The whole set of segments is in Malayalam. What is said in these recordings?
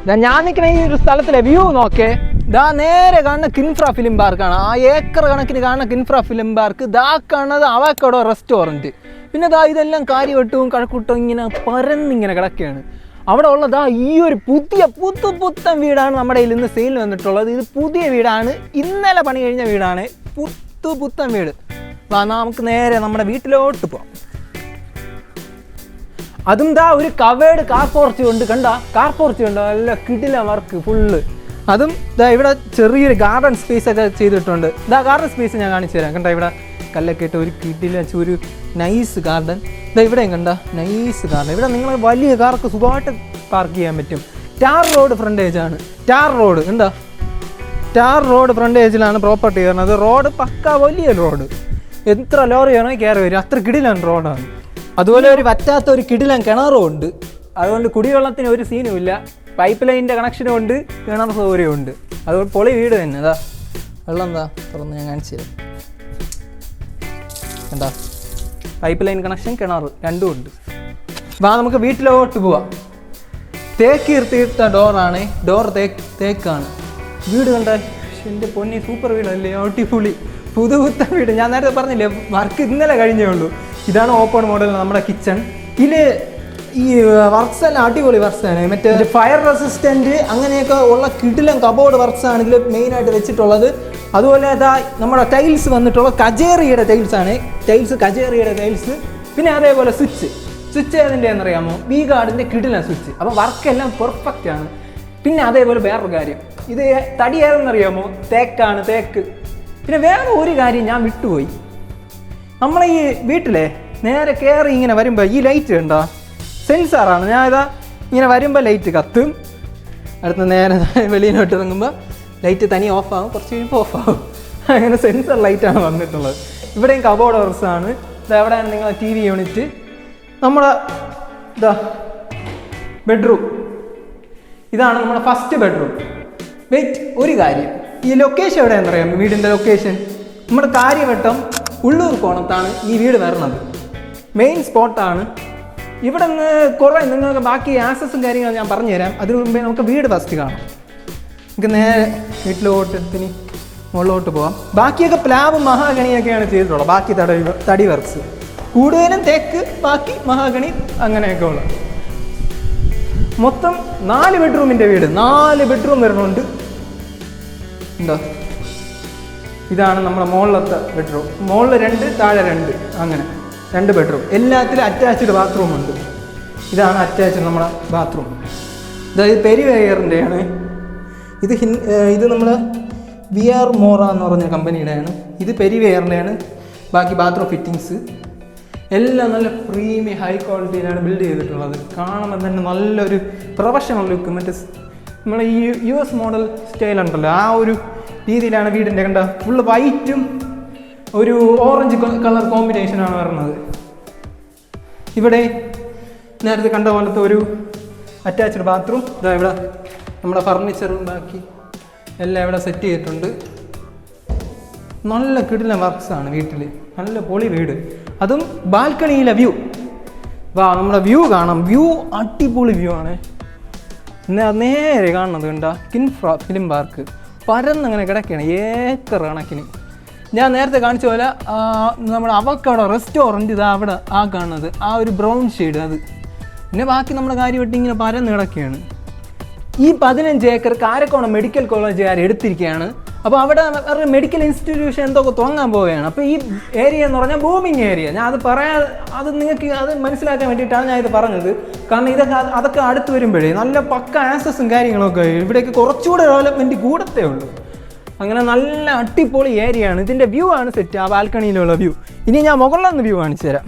ഞാൻ നിൽക്കുന്ന ഈ ഒരു സ്ഥലത്തിലെ വ്യൂ നോക്കേ. ദാ നേരെ കാണുന്ന കിൻഫ്ര ഫിലിം പാർക്കാണ്. ആ ഏക്കർ കണക്കിന് കാണുന്ന കിൻഫ്ര ഫിലിം പാർക്ക്. ദാ കാണുന്നത് അവക്കടോ റെസ്റ്റോറൻറ്റ്. പിന്നെ ദാ ഇതെല്ലാം കാര്യവട്ടവും കഴക്കൂട്ടവും ഇങ്ങനെ പരന്നിങ്ങനെ കിടക്കുകയാണ്. അവിടെ ഉള്ളതാ ഈ ഒരു പുത്തൻ വീടാണ് നമ്മുടെ കയ്യിൽ ഇന്ന് സെയിലിൽ വന്നിട്ടുള്ളത്. ഇത് പുതിയ വീടാണ്, ഇന്നലെ പണി കഴിഞ്ഞ വീടാണ്. പുത്തൻ വീട്. നമുക്ക് നേരെ നമ്മുടെ വീട്ടിലോട്ട് പോവാം. അതും ദാ ഒരു കവേർഡ് കാർ പോർച്ച് ഉണ്ട്. കണ്ട കാർ പോർച്ച് കണ്ടോ, നല്ല കിടില വർക്ക് ഫുള്ള്. അതും ദാ ഇവിടെ ചെറിയൊരു ഗാർഡൻ സ്പേസ് ഒക്കെ ചെയ്തിട്ടുണ്ട്. ദാ ഗാർഡൻ സ്പേസ് ഞാൻ കാണിച്ചു തരാം. കണ്ട ഇവിടെ കല്ലൊക്കെ ഇട്ട് ഒരു കിടില ഒരു നൈസ് ഗാർഡൻ. ഇതാ ഇവിടെയും കണ്ട നൈസ് ഗാർഡൻ. ഇവിടെ നിങ്ങൾ വലിയ കാർക്ക് സുഖമായിട്ട് പാർക്ക് ചെയ്യാൻ പറ്റും. ടാർ റോഡ് ഫ്രണ്ടേജ് ആണ്. ടാർ റോഡ് എന്താ, ടാർ റോഡ് ഫ്രണ്ടേജിലാണ് പ്രോപ്പർട്ടി വരുന്നത്. റോഡ് പക്ക വലിയ റോഡ്, എത്ര ലോറിയാണോ കയറി വരും, അത്ര കിടിലാണ് റോഡാണ്. അതുപോലെ ഒരു വറ്റാത്ത ഒരു കിടിലൻ കിണറും ഉണ്ട്. അതുകൊണ്ട് കുടിവെള്ളത്തിന് ഒരു സീനും ഇല്ല. പൈപ്പ് ലൈനിൻ്റെ കണക്ഷനും ഉണ്ട്, കിണർ സൗകര്യവും ഉണ്ട്. അതുകൊണ്ട് പൊളി വീട് തന്നെ. അതാ വെള്ളം എന്താ തുറന്ന് ഞാൻ കാണിച്ചു തരാം. എന്താ പൈപ്പ് ലൈൻ കണക്ഷൻ, കിണർ രണ്ടും ഉണ്ട്. നമുക്ക് വീട്ടിലോട്ട് പോവാം. തേക്ക് ഇരുത്തിയിട്ട ഡോറാണ്. ഡോർ തേക്കാണ്. വീട് കണ്ടാൽ എൻ്റെ പൊന്നി സൂപ്പർ വീടല്ലേ, അടിപൊളി പുതുപുത്തൻ വീട്. ഞാൻ നേരത്തെ പറഞ്ഞില്ലേ വർക്ക് ഇന്നലെ കഴിഞ്ഞേ ഉള്ളൂ. ഇതാണ് ഓപ്പൺ മോഡൽ നമ്മുടെ കിച്ചൺ. ഇതിൽ ഈ വർക്ക്സ് എല്ലാം അടിപൊളി വർക്ക്സാണ്. മറ്റേ ഫയർ റെസിസ്റ്റൻറ്റ് അങ്ങനെയൊക്കെ ഉള്ള കിടിലൻ കബോർഡ് വർക്ക്സാണ് ഇതിൽ മെയിനായിട്ട് വെച്ചിട്ടുള്ളത്. അതുപോലെ അതാ നമ്മുടെ ടൈൽസ് വന്നിട്ടുള്ള കജേറിയുടെ ടൈൽസാണ്. കജേറിയുടെ ടൈൽസ്. പിന്നെ അതേപോലെ സ്വിച്ച് ഏതിൻ്റെ എന്നറിയാമോ, വി ഗാർഡിൻ്റെ കിടിലൻ സ്വിച്ച്. അപ്പോൾ വർക്കെല്ലാം പെർഫെക്റ്റ് ആണ്. പിന്നെ അതേപോലെ വേറൊരു കാര്യം, ഇത് തടി ഏതെന്നറിയാമോ, തേക്കാണ്, തേക്ക്. പിന്നെ വേറെ ഒരു കാര്യം ഞാൻ വിട്ടുപോയി. നമ്മളെ ഈ വീട്ടിലെ നേരെ കയറി ഇങ്ങനെ വരുമ്പോൾ ഈ ലൈറ്റ് ഉണ്ടോ, സെൻസാറാണ്. ഞാൻ ഇതാ ഇങ്ങനെ വരുമ്പോൾ ലൈറ്റ് കത്തും, അടുത്ത് നേരെ വെളിയിലോട്ട് ഇറങ്ങുമ്പോൾ ലൈറ്റ് തനി ഓഫാകും, കുറച്ച് കഴിയുമ്പോൾ ഓഫാകും. അങ്ങനെ സെൻസർ ലൈറ്റാണ് വന്നിട്ടുള്ളത്. ഇവിടെയും കബോർഡ് വർക്ക്സാണ്. ഇതെവിടെയാണ് നിങ്ങളെ ടി വി യൂണിറ്റ്. നമ്മുടെ ഇതാ ബെഡ്റൂം. ഇതാണ് നമ്മുടെ ഫസ്റ്റ് ബെഡ്റൂം. വെയിറ്റ്, ഒരു കാര്യം, ഈ ലൊക്കേഷൻ എവിടെയാണെന്ന് അറിയാം. വീടിൻ്റെ ലൊക്കേഷൻ നമ്മുടെ കാര്യവട്ടം ഉള്ളൂർ കോണത്താണ് ഈ വീട് വരുന്നത്. മെയിൻ സ്പോട്ടാണ്. ഇവിടെ നിന്ന് കുറേ നിങ്ങൾക്ക് ബാക്കി ആക്സസും കാര്യങ്ങളും ഞാൻ പറഞ്ഞുതരാം. അതിനു മുമ്പേ നമുക്ക് വീട് ഫസ്റ്റ് കാണാം. നമുക്ക് നേരെ വീട്ടിലോട്ട് മുകളിലോട്ട് പോകാം. ബാക്കിയൊക്കെ പ്ലാവും മഹാഗണിയൊക്കെയാണ് ചെയ്തിട്ടുള്ളത്. ബാക്കി തടി വർക്ക്സ് കൂടുതലും തേക്ക്, ബാക്കി മഹാഗണി അങ്ങനെയൊക്കെ ഉള്ളത്. മൊത്തം 4 ബെഡ്റൂമിൻ്റെ വീട്. 4 ബെഡ്റൂം വരുന്നുണ്ട്. എന്താ ഇതാണ് നമ്മുടെ മുകളിലത്തെ ബെഡ്റൂം. മുകളിൽ 2, താഴെ 2, അങ്ങനെ 2 ബെഡ്റൂം. എല്ലാത്തിലും അറ്റാച്ച്ഡ് ബാത്റൂം ഉണ്ട്. ഇതാണ് അറ്റാച്ച്ഡ് നമ്മുടെ ബാത്റൂം. ഇത് പെരിവെയറിൻ്റെയാണ്. ഇത് നമ്മൾ VR മോറ എന്ന് പറഞ്ഞ കമ്പനിയുടെയാണ്. ഇത് പെരിവെയറിൻ്റെയാണ്. ബാക്കി ബാത്റൂം ഫിറ്റിങ്സ് എല്ലാം നല്ല പ്രീമിയം ഹൈ ക്വാളിറ്റിയിലാണ് ബിൽഡ് ചെയ്തിട്ടുള്ളത്. കാണുമ്പോൾ തന്നെ നല്ലൊരു പ്രൊഫഷണൽ ലുക്ക്. മറ്റേ നമ്മളെ ഈ US മോഡൽ സ്റ്റൈൽ ഉണ്ടല്ലോ, ആ ഒരു രീതിയിലാണ് വീടിൻ്റെ. കണ്ട ഫുള്ള് വൈറ്റും ഒരു ഓറഞ്ച് കളർ കോമ്പിനേഷനാണ് വരുന്നത്. ഇവിടെ നേരത്തെ കണ്ട പോലത്തെ ഒരു അറ്റാച്ച്ഡ് ബാത്റൂം. ഇതാ ഇവിടെ നമ്മുടെ ഫർണിച്ചറും ബാക്കി എല്ലാം ഇവിടെ സെറ്റ് ചെയ്തിട്ടുണ്ട്. നല്ല കിടിലൻ വർക്ക്സാണ് വീട്ടിൽ. നല്ല പൊളി വീട്. അതും ബാൽക്കണിയിലെ വ്യൂ. നമ്മുടെ വ്യൂ കാണാം. വ്യൂ അടിപൊളി വ്യൂ ആണ്. നേരെ കാണുന്നത് കണ്ട കിൻഫ്ര ഫിലിം പാർക്ക് പരന്നങ്ങനെ കിടക്കുകയാണ്, ഏക്കർ കണക്കിന്. ഞാൻ നേരത്തെ കാണിച്ച പോലെ നമ്മുടെ അവക്കടോ റെസ്റ്റോറൻറ്റ് ഇതാ അവിടെ ആ കാണുന്നത്, ആ ഒരു ബ്രൗൺ ഷെയ്ഡ് അത്. പിന്നെ ബാക്കി നമ്മുടെ കാര്യമായിട്ട് ഇങ്ങനെ പരന്ന് കിടക്കുകയാണ്. ഈ 15 ഏക്കർ കാരക്കോണം മെഡിക്കൽ കോളേജുകാർ എടുത്തിരിക്കുകയാണ്. അപ്പോൾ അവിടെ വേറെ മെഡിക്കൽ ഇൻസ്റ്റിറ്റ്യൂഷൻ എന്തൊക്കെ തുടങ്ങാൻ പോവുകയാണ്. അപ്പോൾ ഈ ഏരിയ എന്ന് പറഞ്ഞാൽ ബൂമിങ് ഏരിയ. ഞാൻ അത് നിങ്ങൾക്ക് അത് മനസ്സിലാക്കാൻ വേണ്ടിയിട്ടാണ് ഞാൻ ഇത് പറഞ്ഞത്. കാരണം അതൊക്കെ അടുത്ത് വരുമ്പോഴേ നല്ല പക്ക ആക്സസും കാര്യങ്ങളൊക്കെ ഇവിടേക്ക് കുറച്ചുകൂടെ ഡെവലപ്മെൻറ്റ് കൂടത്തേ ഉള്ളൂ. അങ്ങനെ നല്ല അടിപൊളി ഏരിയ ആണ്. ഇതിൻ്റെ വ്യൂ ആണ് സെറ്റ്, ആ ബാൽക്കണിയിലുള്ള വ്യൂ. ഇനി ഞാൻ മുകളിലൊന്ന് വ്യൂ കാണിച്ചു തരാം.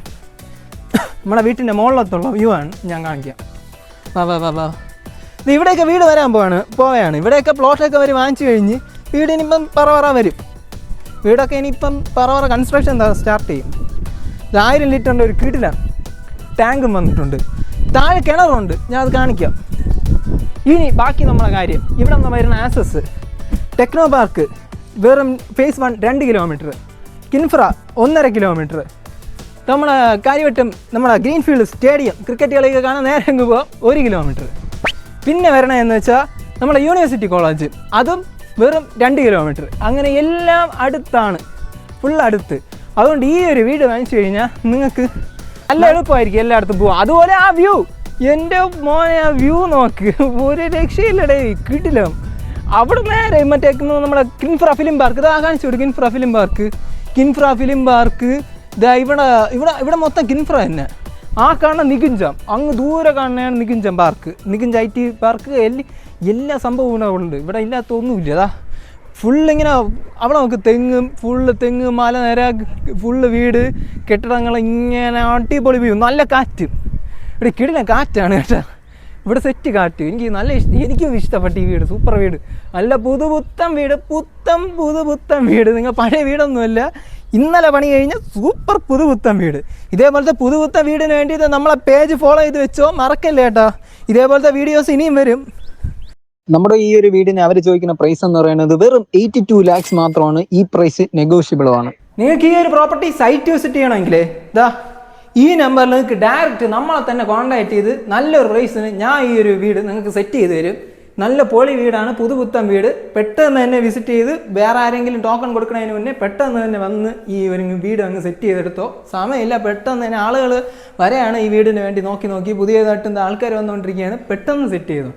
നമ്മുടെ വീട്ടിൻ്റെ മുകളിലത്തുള്ള വ്യൂ ആണ് ഞാൻ കാണിക്കാം. വാ. ഇവിടെയൊക്കെ വീട് വരാൻ പോവുകയാണ്. ഇവിടെയൊക്കെ പ്ലോട്ടൊക്കെ വാങ്ങിച്ചു കഴിഞ്ഞ് വീട് ഇനിയിപ്പം പറവറ വരും. വീടൊക്കെ ഇനിയിപ്പം പറവറ കൺസ്ട്രക്ഷൻ സ്റ്റാർട്ട് ചെയ്യും. 1000 ലിറ്ററിൻ്റെ ഒരു കിടിലാണ് ടാങ്കും വന്നിട്ടുണ്ട്. താഴെ കിണറുണ്ട്, ഞാൻ അത് കാണിക്കാം. ഇനി ബാക്കി നമ്മളെ കാര്യം, ഇവിടെ നിന്ന് വരുന്ന ആക്സസ് ടെക്നോ പാർക്ക് വെറും ഫേസ് 1 2 കിലോമീറ്റർ, കിൻഫ്ര 1.5 കിലോമീറ്റർ, നമ്മുടെ കാര്യവട്ടം നമ്മുടെ ഗ്രീൻഫീൽഡ് സ്റ്റേഡിയം ക്രിക്കറ്റ് കളിയൊക്കെ കാണാൻ നേരെ അങ്ങ് പോകാം 1 കിലോമീറ്റർ. പിന്നെ വരണതെന്ന് വെച്ചാൽ നമ്മളെ യൂണിവേഴ്സിറ്റി കോളേജ്, അതും വെറും 2 കിലോമീറ്റർ. അങ്ങനെ എല്ലാം അടുത്താണ്, ഫുൾ അടുത്ത്. അതുകൊണ്ട് ഈ ഒരു വീട് വാങ്ങിച്ചു കഴിഞ്ഞാൽ നിങ്ങൾക്ക് നല്ല എളുപ്പമായിരിക്കും എല്ലായിടത്തും പോകാം. അതുപോലെ ആ വ്യൂ, എൻ്റെ മോനെ ആ വ്യൂ നോക്ക്, ഒരു രക്ഷയില്ലടേ, കിട്ടില്ല. അവിടെ നേരെ മറ്റേ നമ്മുടെ കിൻഫ്ര ഫിലിം പാർക്ക്, ഇതാ കാണിച്ചു കൊടുക്കും. കിൻഫ്ര ഫിലിം പാർക്ക് ഇതാ ഇവിടെ മൊത്തം കിൻഫ്ര തന്നെ. ആ കാണുന്ന നികുഞ്ചം, അങ്ങ് ദൂരെ കാണുന്നതാണ് നികുഞ്ചം പാർക്ക്, നികുഞ്ച് IT പാർക്ക്. എല്ലാ സംഭവവും അവിടെ ഉണ്ട്, ഇവിടെ ഇല്ലാത്തൊന്നുമില്ല. അതാ ഫുള്ളിങ്ങനെ അവിടെ നമുക്ക് തെങ്ങ് മല നേരെ ഫുള്ള് വീട് കെട്ടിടങ്ങൾ, ഇങ്ങനെ അടിപൊളി വ്യൂ, നല്ല കാറ്റ്. ഇവിടെ കിടിലൻ കാറ്റാണ് കേട്ടോ, ഇവിടെ സെറ്റ് കാറ്റ്. എനിക്ക് നല്ല എനിക്കും ഇഷ്ടപ്പെട്ട ഈ വീട്, സൂപ്പർ വീട്, നല്ല പുതുപുത്തൻ വീട്. നിങ്ങൾ പഴയ വീടൊന്നുമല്ല, ഇന്നലെ പണി കഴിഞ്ഞ സൂപ്പർ പുതുപുത്തൻ വീട്. ഇതേപോലത്തെ പുതുപുത്തൻ വീടിന് വേണ്ടിയിട്ട് നമ്മളെ പേജ് ഫോളോ ചെയ്ത് വെച്ചോ, മറക്കല്ലേ കേട്ടോ. ഇതേപോലത്തെ വീഡിയോസ് ഇനിയും വരും. നമ്മുടെ ഈ ഒരു വീടിന് അവർ ചോദിക്കുന്ന പ്രൈസ് എന്ന് പറയുന്നത് വെറും 82 lakhs മാത്രമാണ്. ഈ പ്രൈസ് നെഗോഷ്യബിൾ ആണ്. നിങ്ങൾക്ക് ഈ ഒരു പ്രോപ്പർട്ടി സൈറ്റ് വിസിറ്റ് ചെയ്യണമെങ്കിലേ ഇതാ ഈ നമ്പറിൽ നിങ്ങൾക്ക് ഡയറക്റ്റ് നമ്മളെ തന്നെ കോൺടാക്ട് ചെയ്ത് നല്ലൊരു പ്രൈസിന് ഞാൻ ഈ ഒരു വീട് നിങ്ങൾക്ക് സെറ്റ് ചെയ്ത് തരും. നല്ല പൊളി വീടാണ്, പുതുപുത്തൻ വീട്. പെട്ടെന്ന് തന്നെ വിസിറ്റ് ചെയ്ത് വേറെ ആരെങ്കിലും ടോക്കൺ കൊടുക്കുന്നതിന് മുന്നേ പെട്ടെന്ന് തന്നെ വന്ന് ഈ ഒരു വീട് അങ്ങ് സെറ്റ് ചെയ്തെടുത്തോ. സമയമില്ല, പെട്ടെന്ന് തന്നെ ആളുകൾ വരെയാണ് ഈ വീടിന് വേണ്ടി നോക്കി പുതിയതായിട്ട് ആൾക്കാർ വന്നുകൊണ്ടിരിക്കുകയാണ്. പെട്ടെന്ന് സെറ്റ് ചെയ്തു.